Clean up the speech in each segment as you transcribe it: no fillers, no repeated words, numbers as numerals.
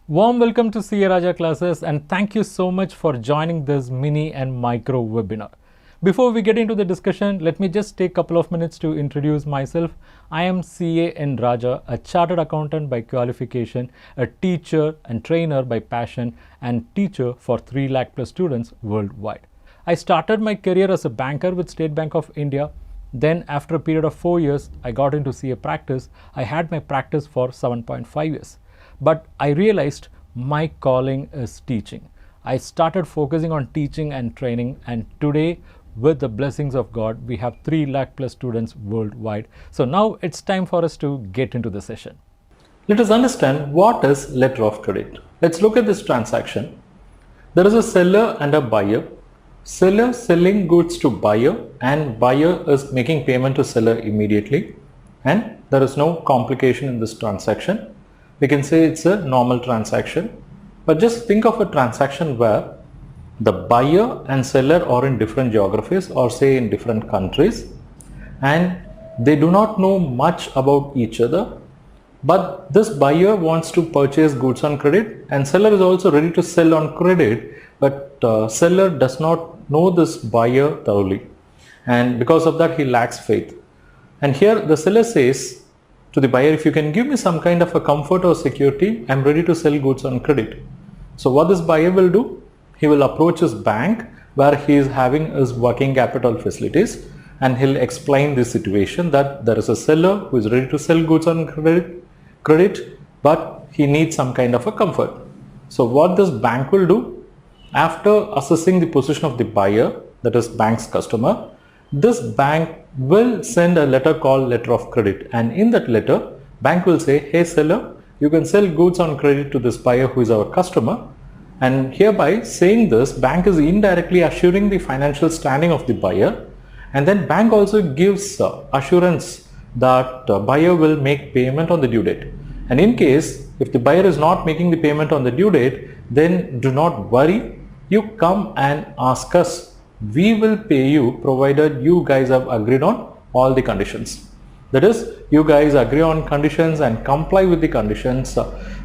Warm welcome to CA Raja classes and thank you so much for joining this mini and micro webinar. Before we get into the discussion, let me just take a couple of minutes to introduce myself. I am CA N Raja, a chartered accountant by qualification, a teacher and trainer by passion, and teacher for 3 lakh plus students worldwide. I started my career as a banker with State Bank of India. Then after a period of 4 years, I got into CA practice. I had my practice for 7.5 years. But I realized my calling is teaching. I started focusing on teaching and training, and today, with the blessings of God, we have 3 lakh plus students worldwide. So now it's time for us to get into the session. Let us understand what is letter of credit. Let's look at this transaction. There is a seller and a buyer. Seller selling goods to buyer and buyer is making payment to seller immediately, and there is no complication in this transaction. We can say it's a normal transaction, but just think of a transaction where the buyer and seller are in different geographies or say in different countries, and they do not know much about each other, but this buyer wants to purchase goods on credit and seller is also ready to sell on credit, but seller does not know this buyer thoroughly, and because of that he lacks faith. And here the seller says to the buyer, if you can give me some kind of a comfort or security, I'm ready to sell goods on credit. So what this buyer will do, he will approach his bank where he is having his working capital facilities, and he'll explain the situation that there is a seller who is ready to sell goods on credit, but he needs some kind of a comfort. So what this bank will do, after assessing the position of the buyer, that is bank's customer, this bank will send a letter called letter of credit, and in that letter bank will say, hey seller, you can sell goods on credit to this buyer who is our customer. And hereby saying this, bank is indirectly assuring the financial standing of the buyer, and then bank also gives assurance that buyer will make payment on the due date. And in case if the buyer is not making the payment on the due date, then do not worry, you come and ask us. We will pay you provided you guys have agreed on all the conditions. That is, you guys agree on conditions and comply with the conditions.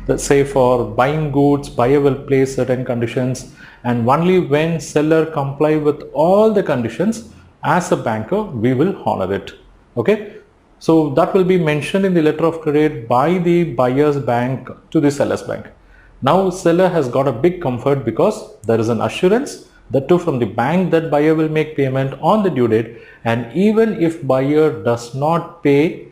Let's say for buying goods, buyer will place certain conditions, and only when seller comply with all the conditions, as a banker we will honor it. Okay, so that will be mentioned in the letter of credit by the buyer's bank to the seller's bank. Now seller has got a big comfort because there is an assurance, that too from the bank, that buyer will make payment on the due date, and even if buyer does not pay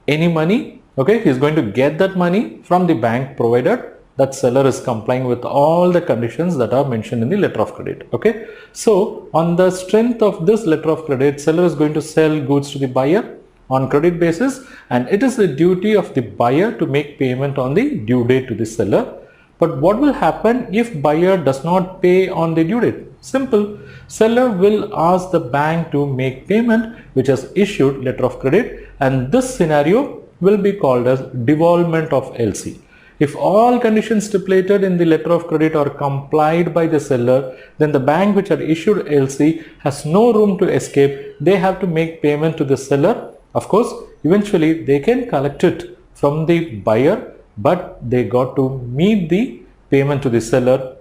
any money, okay, he is going to get that money from the bank provided that seller is complying with all the conditions that are mentioned in the letter of credit. Okay, so on the strength of this letter of credit, seller is going to sell goods to the buyer on credit basis, and it is the duty of the buyer to make payment on the due date to the seller. But what will happen if buyer does not pay on the due date? Simple. Seller will ask the bank to make payment which has issued letter of credit, and this scenario will be called as devolvement of LC. If all conditions stipulated in the letter of credit are complied by the seller, then the bank which had issued LC has no room to escape. They have to make payment to the seller. Of course, eventually they can collect it from the buyer, but they got to meet the payment to the seller.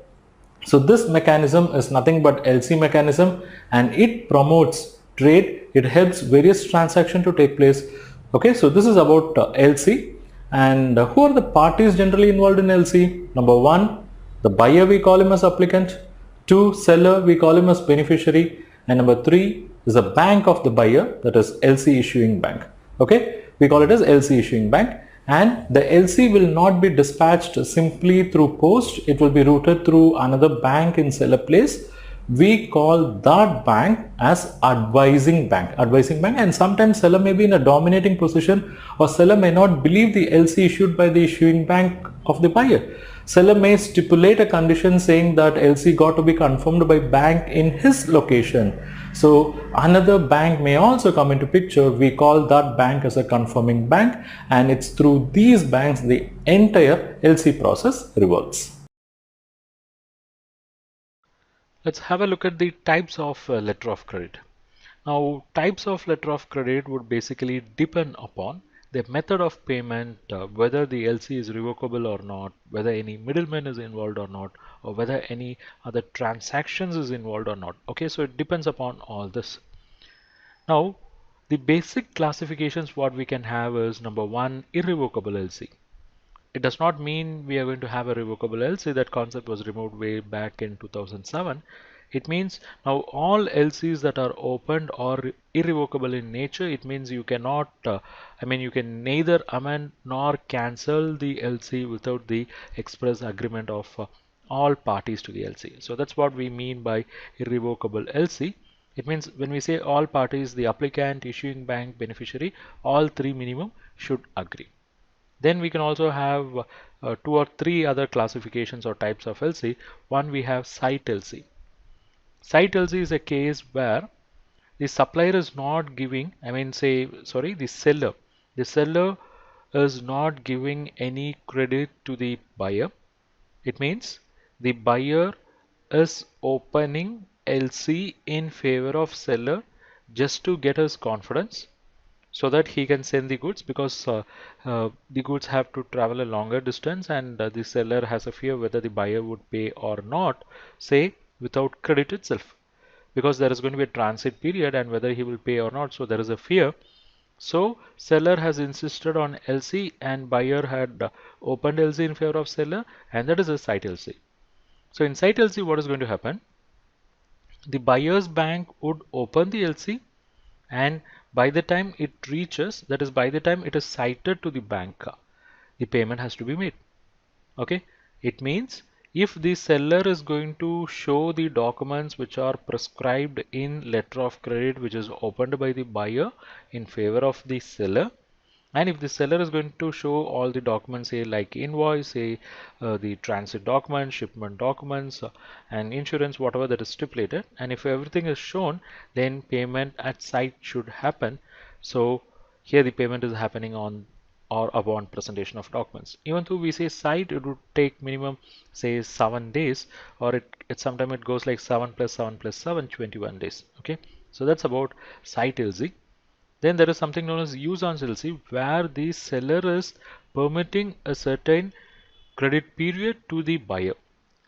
So this mechanism is nothing but LC mechanism, and it promotes trade. It helps various transactions to take place. Okay, so this is about LC. And who are the parties generally involved in LC? Number 1, the buyer, we call him as applicant. 2, seller, we call him as beneficiary. And number 3 is the bank of the buyer, that is LC issuing bank. Okay, we call it as LC issuing bank. And the LC will not be dispatched simply through post, it will be routed through another bank in seller place. We call that bank as advising bank. And sometimes seller may be in a dominating position, or seller may not believe the LC issued by the issuing bank of the buyer. Seller may stipulate a condition saying that LC got to be confirmed by bank in his location. So another bank may also come into picture. We call that bank as a confirming bank, and it's through these banks the entire LC process revolves. Let's have a look at the types of letter of credit. Now, types of letter of credit would basically depend upon the method of payment, whether the LC is revocable or not, whether any middleman is involved or not, or whether any other transactions is involved or not. Okay, so it depends upon all this. Now, the basic classifications what we can have is number one, irrevocable LC. It does not mean we are going to have a revocable LC. That concept was removed way back in 2007. It means now all LCs that are opened are irrevocable in nature. It means you cannot, you can neither amend nor cancel the LC without the express agreement of all parties to the LC. So that's what we mean by irrevocable LC. It means when we say all parties, the applicant, issuing bank, beneficiary, all three minimum should agree. Then we can also have two or three other classifications or types of LC. One, we have site LC. Site LC is a case where the supplier is not giving, the seller is not giving any credit to the buyer. It means the buyer is opening LC in favor of seller just to get his confidence so that he can send the goods, because the goods have to travel a longer distance, and the seller has a fear whether the buyer would pay or not, say without credit itself, because there is going to be a transit period and whether he will pay or not, so there is a fear. So seller has insisted on LC and buyer had opened LC in favor of seller, and that is a site LC. So in site LC, what is going to happen? The buyer's bank would open the LC, and by the time it reaches, that is by the time it is cited to the bank, the payment has to be made. Okay, it means if the seller is going to show the documents which are prescribed in letter of credit which is opened by the buyer in favor of the seller, and if the seller is going to show all the documents, say like invoice, say the transit documents, shipment documents, and insurance, whatever that is stipulated, and if everything is shown, then payment at site should happen. So here the payment is happening on or upon presentation of documents. Even though we say site, it would take minimum say 7 days, or it sometimes it goes like 7 plus 7 plus 7, 21 days. Okay, so that's about site LC. Then there is something known as use-on LC, where the seller is permitting a certain credit period to the buyer.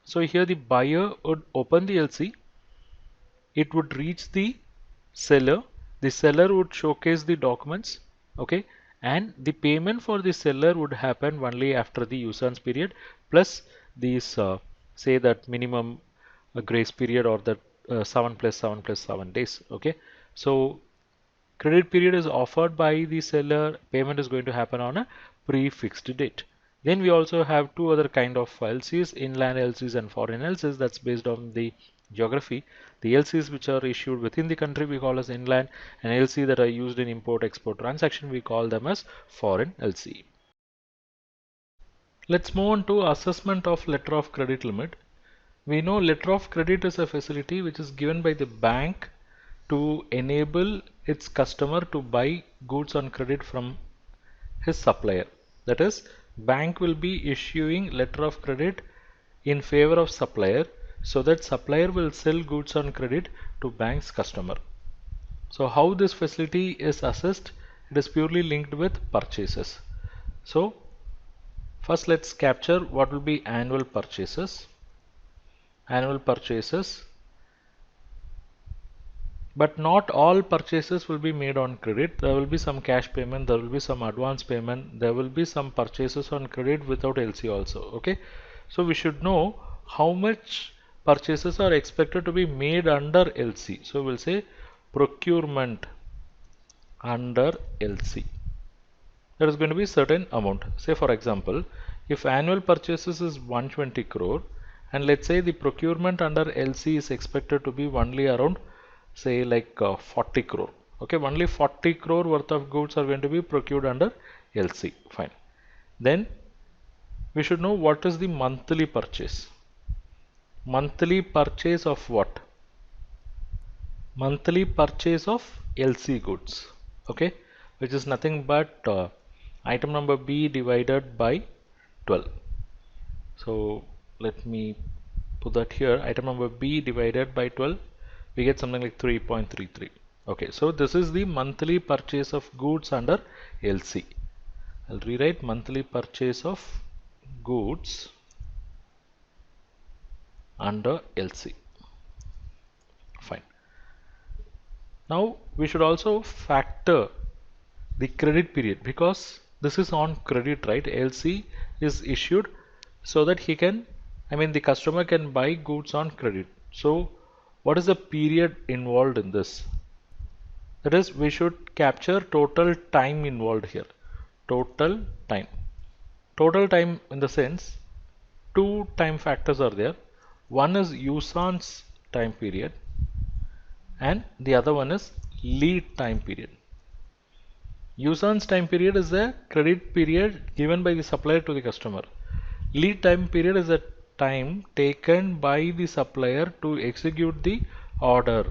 So here the buyer would open the LC, it would reach the seller would showcase the documents, okay, and the payment for the seller would happen only after the use-on period plus these say that minimum grace period, or that 7 plus 7 plus 7 days. Okay, so credit period is offered by the seller, payment is going to happen on a prefixed date. Then we also have two other kind of LCs, inland LCs and foreign LCs. That's based on the geography. The LCs which are issued within the country we call as inland, and LC that are used in import-export transaction we call them as foreign LC. Let's move on to assessment of letter of credit limit. We know letter of credit is a facility which is given by the bank to enable its customer to buy goods on credit from his supplier. That is, bank will be issuing letter of credit in favor of supplier, so that supplier will sell goods on credit to bank's customer. So how this facility is assessed? It is purely linked with purchases. So first let's capture what will be annual purchases. Annual purchases, but not all purchases will be made on credit. There will be some cash payment, there will be some advance payment, there will be some purchases on credit without LC also. Okay, so we should know how much purchases are expected to be made under LC. So we'll say procurement under LC. There is going to be certain amount. Say for example, if annual purchases is 120 crore, and let's say the procurement under LC is expected to be only around say like 40 crore. Okay, only 40 crore worth of goods are going to be procured under LC. Fine. Then we should know what is the monthly purchase. Monthly purchase of what? Monthly purchase of LC goods. Okay, which is nothing but item number B divided by 12. So let me put that here. Item number B divided by 12, we get something like 3.33. Okay, so this is the monthly purchase of goods under LC. I'll rewrite monthly purchase of goods under LC. Fine. Now we should also factor the credit period because this is on credit, right? LC is issued so that the customer can buy goods on credit. So what is the period involved in this? That is, we should capture total time involved here. Total time. Total time in the sense, two time factors are there. One is usance time period and the other one is lead time period. Usance time period is the credit period given by the supplier to the customer. Lead time period is the time taken by the supplier to execute the order.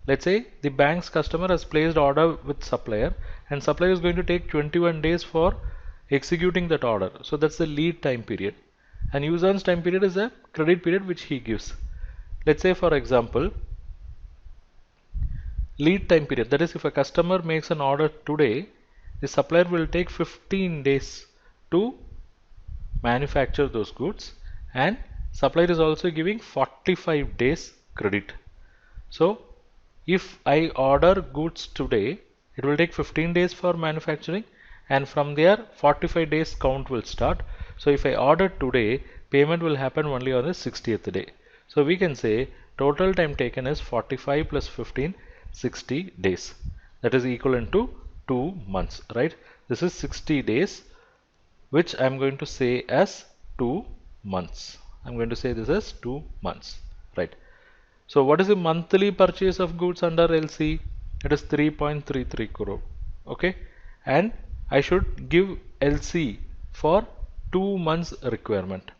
Let's say the bank's customer has placed order with supplier and supplier is going to take 21 days for executing that order. So that's the lead time period. And usance time period is the credit period which he gives. Let's say for example, lead time period, that is if a customer makes an order today, the supplier will take 15 days to manufacture those goods, and supplier is also giving 45 days credit. So if I order goods today, it will take 15 days for manufacturing, and from there 45 days count will start. So if I order today, payment will happen only on the 60th day. So we can say total time taken is 45 plus 15, 60 days. That is equivalent to 2 months, right? This is 60 days, which I'm going to say as 2 months. I'm going to say this as 2 months, right? So what is the monthly purchase of goods under LC? It is 3.33 crore. Okay. And I should give LC for 2 months requirement.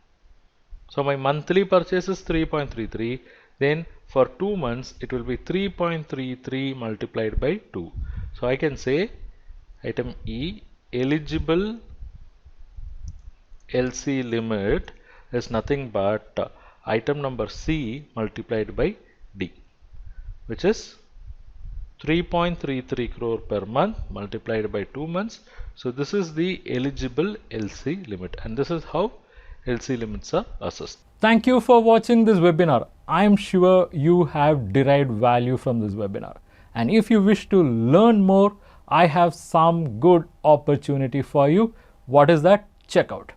So my monthly purchase is 3.33. Then for 2 months, it will be 3.33 multiplied by 2. So I can say item E, eligible LC limit is nothing but item number C multiplied by D, which is 3.33 crore per month multiplied by 2 months. So this is the eligible LC limit, and this is how LC limits are assessed. Thank you for watching this webinar. I am sure you have derived value from this webinar. And if you wish to learn more, I have some good opportunity for you. What is that? Check out.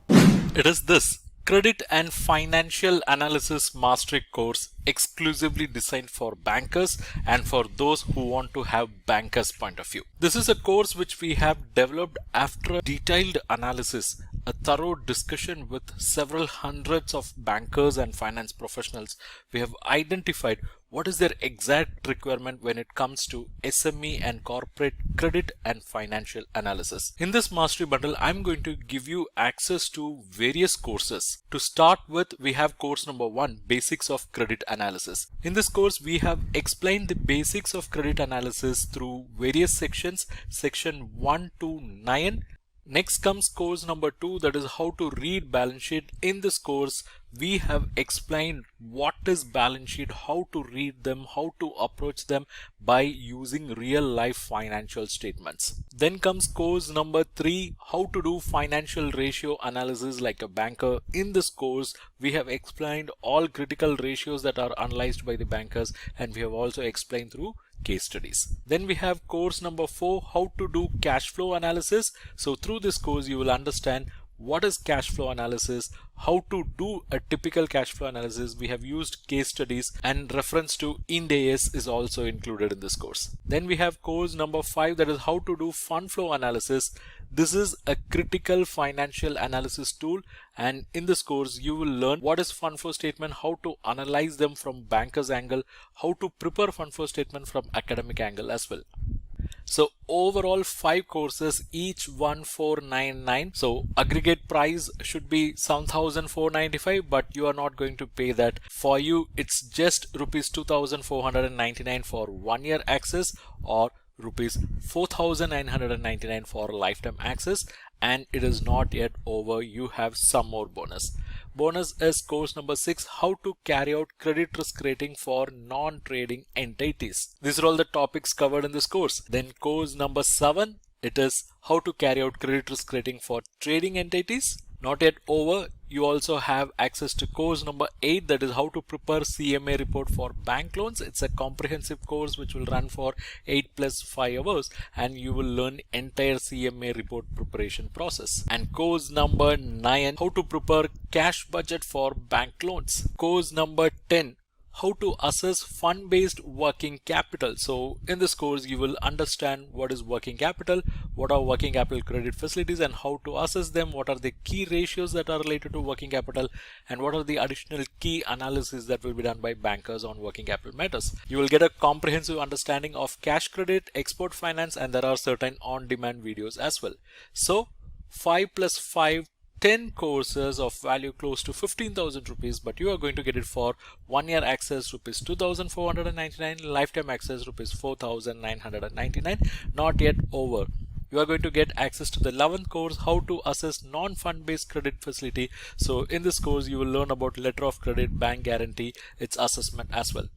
It is this Credit and Financial Analysis Mastery course exclusively designed for bankers and for those who want to have bankers' point of view. This is a course which we have developed after a detailed analysis, a thorough discussion with several hundreds of bankers and finance professionals. We have identified what is their exact requirement when it comes to SME and corporate credit and financial analysis. In this mastery bundle, I'm going to give you access to various courses. To start with, we have course number 1, Basics of Credit Analysis. In this course, we have explained the basics of credit analysis through various sections, section 1 to 9. Next comes course number 2, that is how to read balance sheet. In this course, we have explained what is balance sheet, how to read them, how to approach them by using real life financial statements. Then comes course number 3, how to do financial ratio analysis like a banker. In this course, we have explained all critical ratios that are analyzed by the bankers, and we have also explained through case studies. Then we have course number 4, how to do cash flow analysis. So through this course, you will understand what is cash flow analysis, how to do a typical cash flow analysis. We have used case studies, and reference to Ind AS is also included in this course. Then we have course number 5, that is how to do fund flow analysis. This is a critical financial analysis tool, and in this course you will learn what is fund flow statement, how to analyze them from banker's angle, how to prepare fund flow statement from academic angle as well. So overall 5 courses, each 1499. So aggregate price should be 7495, but you are not going to pay that. For you, it's just rupees 2499 for 1 year access, or rupees 4999 for lifetime access. And it is not yet over, you have some more bonus. Bonus is course number 6, how to carry out credit risk rating for non-trading entities. These are all the topics covered in this course. Then course number 7, It is how to carry out credit risk rating for trading entities. Not yet over. You also have access to course number 8, that is how to prepare CMA report for bank loans. It's a comprehensive course which will run for 8 plus 5 hours, and you will learn entire CMA report preparation process. And course number 9, how to prepare cash budget for bank loans. Course number 10, how to assess fund-based working capital. So in this course you will understand what is working capital, what are working capital credit facilities and how to assess them, what are the key ratios that are related to working capital, and what are the additional key analysis that will be done by bankers on working capital matters. You will get a comprehensive understanding of cash credit, export finance, and there are certain on-demand videos as well. So 5 plus 5, 10 courses of value close to 15,000 rupees, but you are going to get it for 1 year access rupees 2,499, lifetime access rupees 4,999. Not yet over. You are going to get access to the 11th course, how to assess non-fund based credit facility. So in this course you will learn about letter of credit, bank guarantee, its assessment as well.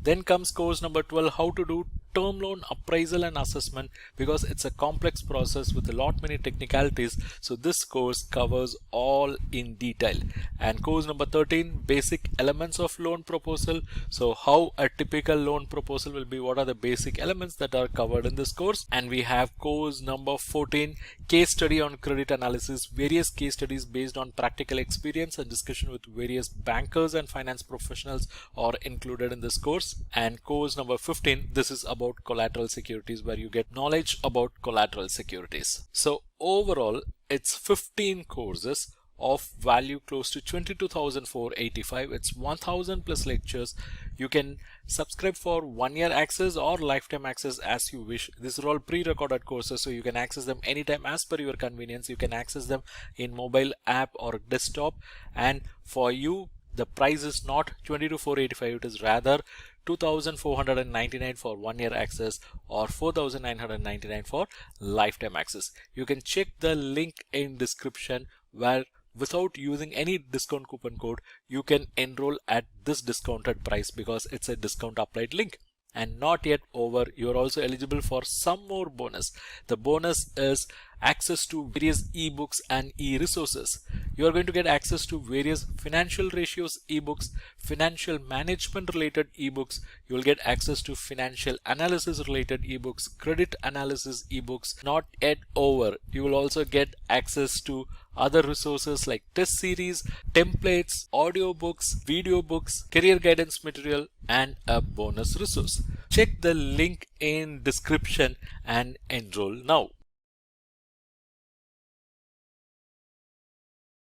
Then comes course number 12, how to do term loan appraisal and assessment, because it's a complex process with a lot many technicalities. So this course covers all in detail. And course number 13, basic elements of loan proposal. So how a typical loan proposal will be, what are the basic elements that are covered in this course. And we have course number 14, case study on credit analysis, various case studies based on practical experience and discussion with various bankers and finance professionals are included in this course. And course number 15, this is about collateral securities, where you get knowledge about collateral securities. So overall it's 15 courses of value close to 22,485. It's 1,000 plus lectures. You can subscribe for 1 year access or lifetime access as you wish. These are all pre-recorded courses, so you can access them anytime as per your convenience. You can access them in mobile app or desktop, and for you the price is not 22,485, it is rather 2,499 for 1 year access or 4,999 for lifetime access. You can check the link in description, where without using any discount coupon code you can enroll at this discounted price, because it's a discount applied link. And not yet over, you're also eligible for some more bonus. The bonus is access to various ebooks and e-resources. You are going to get access to various financial ratios ebooks, financial management related ebooks. You will get access to financial analysis related ebooks, credit analysis ebooks. Not yet over, you will also get access to other resources like test series, templates, audiobooks, video books, career guidance material, and a bonus resource. Check the link in description and enroll now.